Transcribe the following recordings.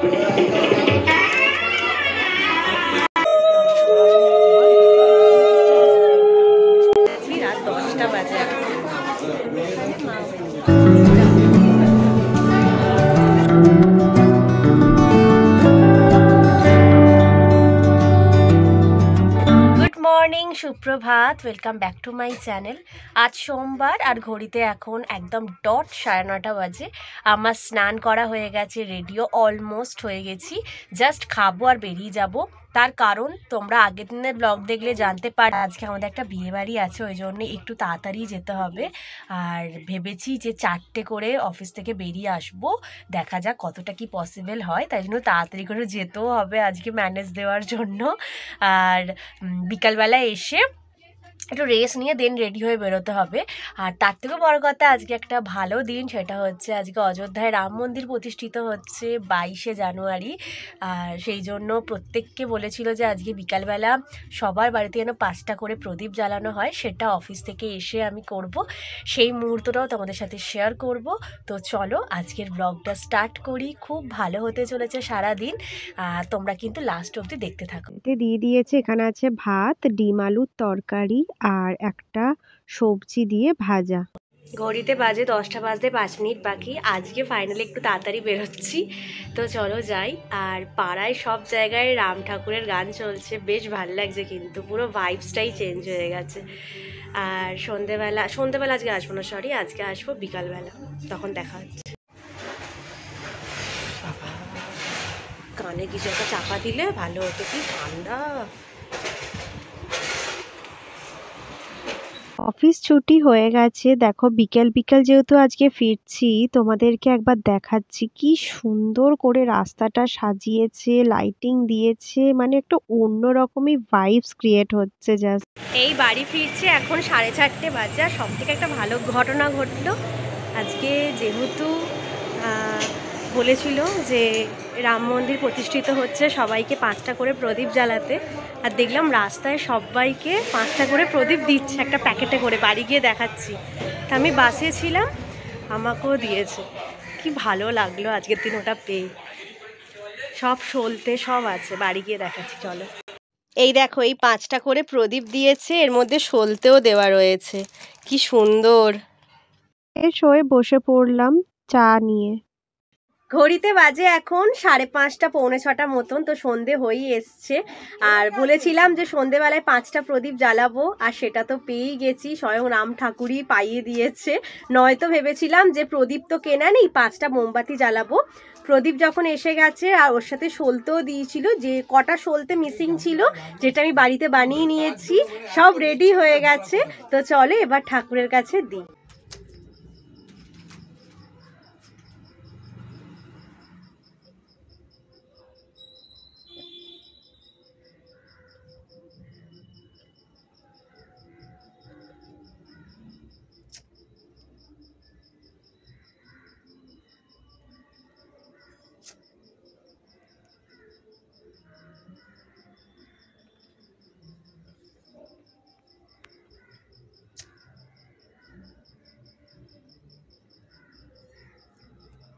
রাত 10টা বাজে। মর্নিং, সুপ্রভাত, welcome back to my channel. আজ সোমবার আর ঘড়িতে এখন একদম ডট 9:30 বাজে। আমার স্নান করা হয়ে গেছে, রেডিও অলমোস্ট হয়ে গেছি, জাস্ট খাবো আর বেরিয়ে যাব। তার কারণ তোমরা আগের দিনের ব্লগ দেখলে জানতে পারো আজকে আমাদের একটা বিয়েবাড়ি আছে, ওই জন্য একটু তাড়াতাড়ি যেতে হবে। আর ভেবেছি যে 4টে করে অফিস থেকে বেরিয়ে আসবো, দেখা যাক কতটা কি পসিবল হয়, তাই জন্য তাড়াতাড়ি করে যেতেও হবে আজকে ম্যানেজ দেওয়ার জন্য। আর বিকালবেলা এসে একটু রেস্ট নিয়ে দেন রেডি হয়ে বেরোতে হবে। আর তার থেকেও বড় কথা, আজকে একটা ভালো দিন, সেটা হচ্ছে আজকে অযোধ্যায় রাম মন্দির প্রতিষ্ঠিত হচ্ছে 22শে জানুয়ারি। আর সেই জন্য প্রত্যেককে বলেছিল যে আজকে বিকালবেলা সবার বাড়িতে যেন 5টা করে প্রদীপ জ্বালানো হয়, সেটা অফিস থেকে এসে আমি করব, সেই মুহূর্তটাও তোমাদের সাথে শেয়ার করব। তো চলো আজকের ব্লগটা স্টার্ট করি, খুব ভালো হতে চলেছে সারাদিন, তোমরা কিন্তু লাস্ট অবধি দেখতে থাকো। দিয়ে দিয়েছে, এখানে আছে ভাত, ডিম আলুর তরকারি আর একটা সবজি দিয়ে ভাজা। ঘড়িতে বাজে 10টা বাজতে 5 মিনিট বাকি। আজকে ফাইনালি একটু তাড়াতাড়ি বেরোচ্ছি, তো চলো যাই। আর পাড়ায় সব জায়গায় রাম ঠাকুরের গান চলছে, বেশ ভালো লাগছে, কিন্তু পুরো ভাইবসটাই চেঞ্জ হয়ে গেছে। আর সন্ধেবেলা আজকে আসবো না, সরি, আজকে আসবো বিকালবেলা, তখন দেখা হচ্ছে। কানে কিছু একটা চাপা দিলে ভালো হতো, কি ঠান্ডা। অফিস ছুটি হয়ে গেছে, দেখো বিকেল বিকেল যেহেতু আজকে ফিরছি, তোমাদেরকে একবার দেখাচ্ছি কি সুন্দর করে রাস্তাটা সাজিয়েছে, লাইটিং দিয়েছে, মানে একটা অন্যরকমই ভাইবস ক্রিয়েট হচ্ছে। জাস্ট এই বাড়ি ফিরছে, এখন 4:30 বাজে। আর সব থেকে একটা ভালো ঘটনা ঘটলো আজকে, যেহেতু বলেছিল যে রাম মন্দির প্রতিষ্ঠিত হচ্ছে, সবাইকে 5টা করে প্রদীপ জ্বালাতে। আর দেখলাম রাস্তায় সবাইকে 5টা করে প্রদীপ দিচ্ছে একটা প্যাকেটে করে, বাড়ি গিয়ে দেখাচ্ছি। তা আমি বাসে ছিলাম, আমাকেও দিয়েছে, কি ভালো লাগলো আজকের দিন ওটা পেয়ে। সব সলতে সব আছে, বাড়ি গিয়ে দেখাচ্ছি, চলো। এই দেখো, এই 5টা করে প্রদীপ দিয়েছে, এর মধ্যে সলতেও দেওয়া রয়েছে, কি সুন্দর। হয়ে বসে পড়লাম চা নিয়ে। ঘড়িতে বাজে এখন 5:30 পৌনে 6টা মতন, তো সন্ধে হয়েই এসছে। আর বলেছিলাম যে সন্ধেবেলায় 5টা প্রদীপ জ্বালাবো, আর সেটা তো পেয়েই গেছি, স্বয়ং রাম ঠাকুরই পাইয়ে দিয়েছে। নয়তো ভেবেছিলাম যে প্রদীপ তো কেনা নেই, 5টা মোমবাতি জ্বালাবো। প্রদীপ যখন এসে গেছে, আর ওর সাথে সলতেও দিয়েছিল, যে কটা সলতে মিসিং ছিল, যেটা আমি বাড়িতে বানিয়ে নিয়েছি, সব রেডি হয়ে গেছে। তো চলে এবার ঠাকুরের কাছে দিই।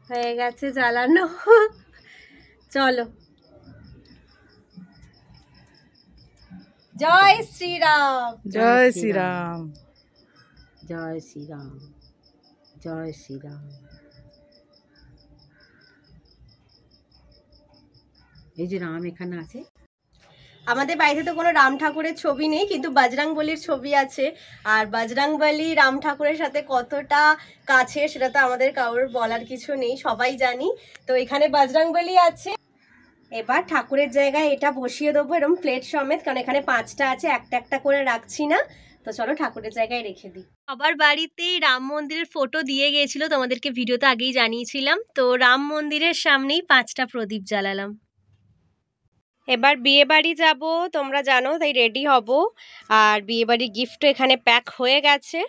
হয়ে গেছে জ্বালানো, চলো। জয় শ্রীরাম, জয় শ্রীরাম, জয় শ্রীরাম, জয় শ্রীরাম। এই যে রাম এখানে আছে। আমাদের বাড়িতে তো কোনো রাম ঠাকুরের ছবি নেই, কিন্তু বজরংবলীর ছবি আছে। আর বজরংবলী রাম ঠাকুরের সাথে কতটা কাছে সেটা তো আমাদের কারোর বলার কিছু নেই, সবাই জানি। তো এখানে বজরংবলী আছে। এবার ঠাকুরের জায়গায় এটা বসিয়ে দেবো এরকম প্লেট সমেত, কারণ এখানে 5টা আছে, একটা একটা করে রাখছি না। তো চলো ঠাকুরের জায়গায় রেখে দিই। সবার বাড়িতেই রাম মন্দিরের ফটো দিয়ে গিয়েছিল, তোমাদেরকে ভিডিওতে আগেই জানিয়েছিলাম। তো রাম মন্দিরের সামনেই 5টা প্রদীপ জ্বালালাম। এবার বিয়ে বাড়ি যাবো, তোমরা জানো, তাই রেডি হব। আর বিয়ে বাড়ির গিফটও এখানে প্যাক হয়ে গেছে।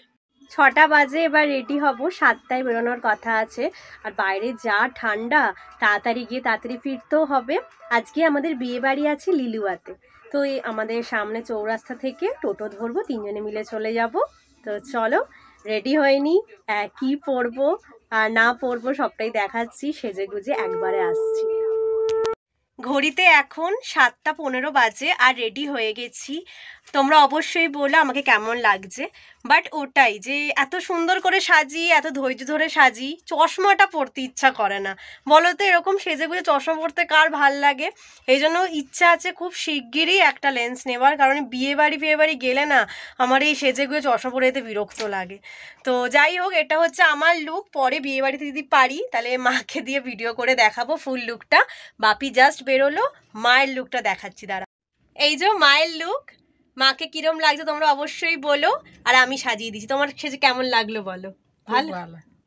6টা বাজে, এবার রেডি হব, 7টায় বেরোনোর কথা আছে। আর বাইরে যা ঠান্ডা, তাড়াতাড়ি গিয়ে তাড়াতাড়ি ফিরতেও হবে। আজকে আমাদের বিয়ে বাড়ি আছে লিলুয়াতে, তো এই আমাদের সামনে চৌরাস্তা থেকে টোটো ধরবো, 3জনে মিলে চলে যাব। তো চলো, রেডি হয়নি, কি পরবো আর না পরবো সবটাই দেখাচ্ছি, সেজে গুজে একবারে আসছি। ঘড়িতে এখন 7:15 বাজে আর রেডি হয়ে গেছি। তোমরা অবশ্যই বলো আমাকে কেমন লাগছে। বাট ওটাই যে এত সুন্দর করে সাজি, এত ধৈর্য ধরে সাজি, চশমাটা পরতে ইচ্ছা করে না। বলো তো এরকম সেজে গুজে চশমা পরতে কার ভাল লাগে? এই জন্য ইচ্ছা আছে খুব শিগগিরই একটা লেন্স নেবার, কারণ বিয়ে বাড়ি গেলে না আমার এই সেজে গুজে চশমা পরে যেতে বিরক্ত লাগে। তো যাই হোক, এটা হচ্ছে আমার লুক। পরে বিয়ে বাড়িতে যদি পারি তাহলে মাকে দিয়ে ভিডিও করে দেখাবো ফুল লুকটা। বাপি জাস্ট বেরোলো, মায়ের লুকটা দেখাচ্ছি দাঁড়া। এই যে মায়ের লুক, মাকে কিরম লাগছে তোমরা অবশ্যই বলো। আর আমি সাজিয়ে দিচ্ছি, তোমার সেজে কেমন লাগলো বলো? ভালো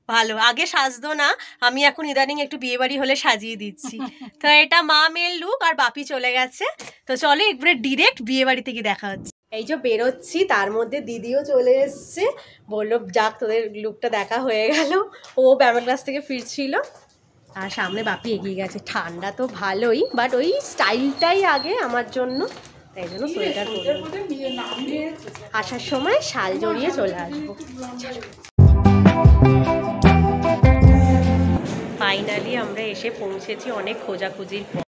ভালো। আগে সাজতো না, আমি এখন ইদানিং একটু বিয়ে বাড়ি হলে সাজিয়ে দিচ্ছি। তো এটা মা মেয়ের লুক, আর বাপি চলে গেছে। তো চলো একবারে ডিরেক্ট বিয়ে বাড়িতে গিয়ে দেখা হচ্ছে। এই যে বেরোচ্ছি, তার মধ্যে দিদিও চলে এসছে। বললো যাক তোদের লুকটা দেখা হয়ে গেল। ও ব্যায়ামের ক্লাস থেকে ফিরছিল, আর সামনে বাপি এগিয়ে গেছে। ঠান্ডা তো ভালোই, বাট ওই স্টাইলটাই আগে আমার জন্য, তাই জন্য সোয়েটার পরে আসার সময় শাল জড়িয়ে চলে আসবো। ফাইনালি আমরা এসে পৌঁছেছি অনেক খোঁজাখুঁজির পর।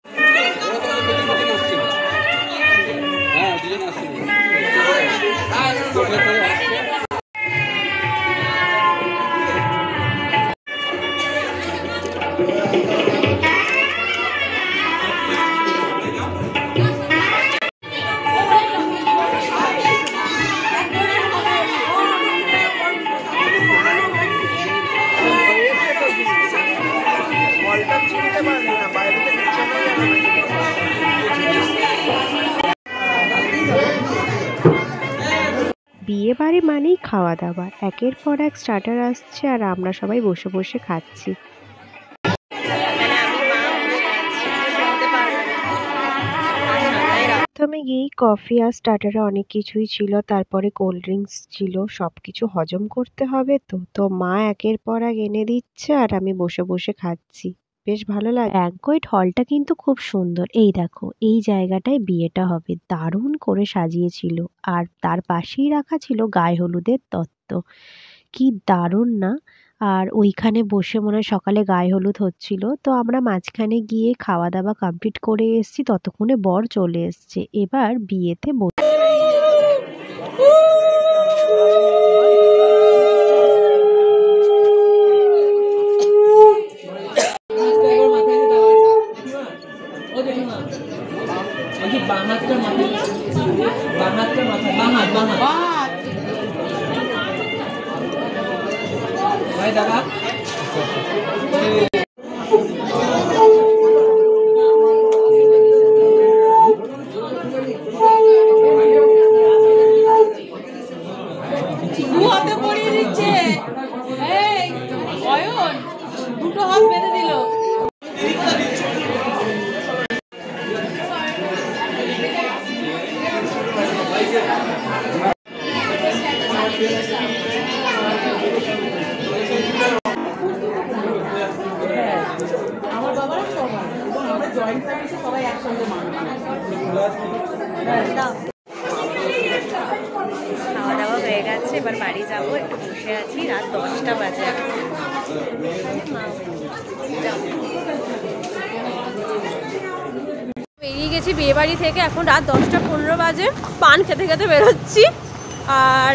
বিয়ে বাড়ি মানেই খাওয়া দাওয়া, একের পর এক স্টার্টার আসছে আর আমরা সবাই বসে বসে খাচ্ছি। প্রথমে গিয়েই কফি আর স্টার্টারে অনেক কিছুই ছিল, তারপরে কোল্ড ড্রিঙ্কস ছিল। সবকিছু হজম করতে হবে তো মা একের পর এক এনে দিচ্ছে আর আমি বসে বসে খাচ্ছি। বেশ ভালো লাগে। ব্যাঙ্কোয়েট হলটা কিন্তু খুব সুন্দর। এই দেখো, এই জায়গাটায় বিয়েটা হবে, দারুণ করে সাজিয়েছিল। আর তার পাশেই রাখা ছিল গায়ে হলুদের তত্ত্ব। কি দারুণ না? আর ওইখানে বসে মনে হয় সকালে গায়ে হলুদ হচ্ছিল। তো আমরা মাঝখানে গিয়ে খাওয়া দাওয়া কমপ্লিট করে এসেছি, ততক্ষণে বর চলে এসছে। এবার বিয়েতে দাদা হাতে পরিয়ে দিচ্ছে। এই অয়ন দুটো হাত বেঁধে দিল। আমার বাবার সবাই আমরা জয়েন্ট ফ্যামিলি, সবাই একসঙ্গে মানুষ। খাওয়া দাওয়া হয়ে গেছে, এবার বাড়ি যাবো। একটু বসে আছি, রাত 10টা বাজে এখন। বেরিয়ে গেছি বিয়ে বাড়ি থেকে, এখন রাত 10টা 15 বাজে। পান খেতে খেতে বেরোচ্ছি, আর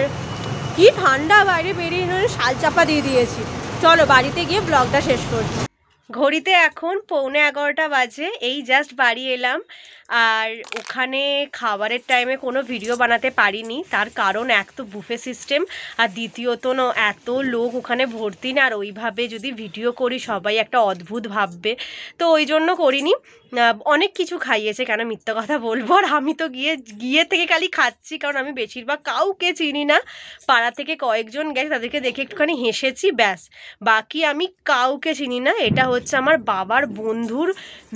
কি ঠান্ডা বাইরে, বেরিয়ে শাল চাপা দিয়ে দিয়েছি। চলো বাড়িতে গিয়ে ব্লগটা শেষ করছি। ঘড়িতে এখন 11:45 বাজে, এই জাস্ট বাড়ি এলাম। আর ওখানে খাবারের টাইমে কোনো ভিডিও বানাতে পারিনি, তার কারণ এক তো বুফে সিস্টেম, আর দ্বিতীয়ত এত লোক ওখানে ভর্তি না, আর ওইভাবে যদি ভিডিও করি সবাই একটা অদ্ভুত ভাববে, তো ওই জন্য করিনি। অনেক কিছু খাইয়েছে, কেন মিথ্যা কথা বলবো। আর আমি তো গিয়ে থেকে খালি খাচ্ছি, কারণ আমি বেশিরভাগ কাউকে চিনি না। পাড়া থেকে কয়েকজন গেছে, তাদেরকে দেখে একটুখানি হেসেছি, ব্যাস। বাকি আমি কাউকে চিনি না। এটা হচ্ছে আমার বাবার বন্ধুর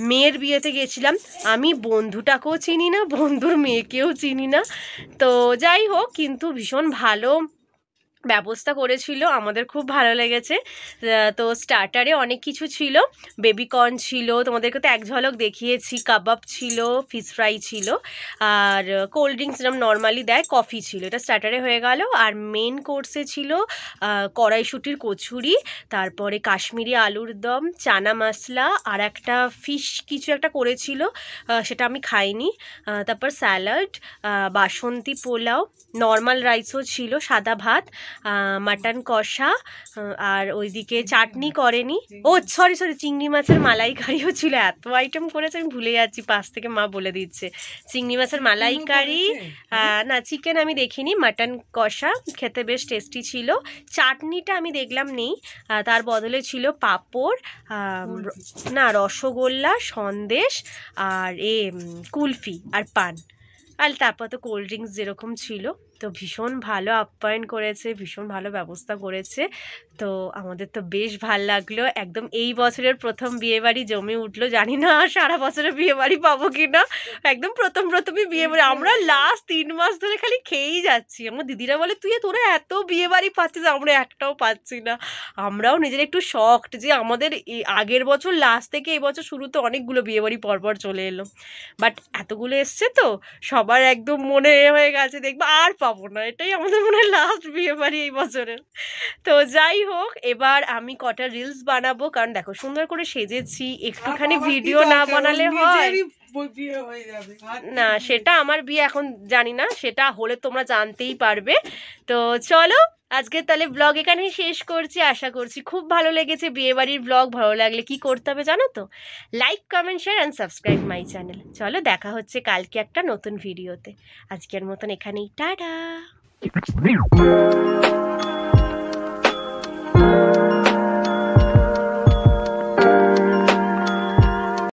মেয়ের বিয়েতে গেছিলাম, আমি বন্ধুটাকেও চিনি না, বন্ধুর মেয়েকেও চিনি না। তো যাই হোক, কিন্তু ভীষণ ভালো ব্যবস্থা করেছিল, আমাদের খুব ভালো লেগেছে। তো স্টার্টারে অনেক কিছু ছিল, বেবিকর্ন ছিল, তোমাদেরকে তো এক ঝলক দেখিয়েছি, কাবাব ছিল, ফিশ ফ্রাই ছিল, আর কোল্ড ড্রিঙ্কস যেরকম নর্মালি দেয়, কফি ছিল। এটা স্টার্টারে হয়ে গেল। আর মেন কোর্সে ছিল কড়াইশুঁটির কচুরি, তারপরে কাশ্মীরি আলুর দম, চানা মশলা, আর একটা ফিশ কিছু একটা করেছিল, সেটা আমি খাইনি। তারপর স্যালাড, বাসন্তী পোলাও, নর্মাল রাইসও ছিল, সাদা ভাত, মাটন কষা, আর ওইদিকে চাটনি করেনি, ও সরি চিংড়ি মাছের মালাইকারিও ছিল। এত আইটেম করেছে আমি ভুলে যাচ্ছি, পাশ থেকে মা বলে দিচ্ছে। চিংড়ি মাছের মালাইকারি, না চিকেন আমি দেখিনি, মাটন কষা খেতে বেশ টেস্টি ছিল। চাটনিটা আমি দেখলাম নেই, তার বদলে ছিল পাঁপড়, না রসগোল্লা, সন্দেশ, আর কুলফি আর পান, আর তারপর তো কোল্ড ড্রিঙ্কস যেরকম ছিল। তো ভীষণ ভালো আপ্যায়ন করেছে, ভীষণ ভালো ব্যবস্থা করেছে। তো আমাদের তো বেশ ভাল লাগলো। একদম এই বছরের প্রথম বিয়েবাড়ি জমে উঠলো। জানি না সারা বছরে বিয়েবাড়ি পাবো কি না, একদম প্রথমই বিয়েবাড়ি। আমরা লাস্ট 3 মাস ধরে খালি খেয়েই যাচ্ছি। আমার দিদিরা বলে তোরা এত বিয়েবাড়ি পাচ্ছিস, আমরা একটাও পাচ্ছি না। আমরাও নিজের একটু শকড যে আমাদের আগের বছর লাস্ট থেকে এই বছর শুরুতে অনেকগুলো বিয়েবাড়ি পরপর চলে এলো, বাট এতগুলো এসছে তো সবার একদম মনে হয়ে গেছে দেখবো আর পাবো না, এটাই আমাদের মনে হয় লাস্ট বিয়েবাড়ি এই বছরের। তো যাই হোক, এবার আমি কটা রিলস বানাবো, কারণ দেখো সুন্দর করে সেজেছি, একটুখানি ভিডিও না বানালে হয় না। সেটা আমার বিয়ে এখন জানি না, সেটা হলে তোমরা জানতেই পারবে। তো চলো আজকে তাহলে ব্লগ এখানেই শেষ করছি। আশা করছি খুব ভালো লেগেছে বিয়েবাড়ির ব্লগ। ভালো লাগলে কি করতে হবে জানো তো, like, comment, share and subscribe my channel. চলো দেখা হচ্ছে কালকে একটা নতুন ভিডিওতে। আজকের মতন এখানেই টাটা।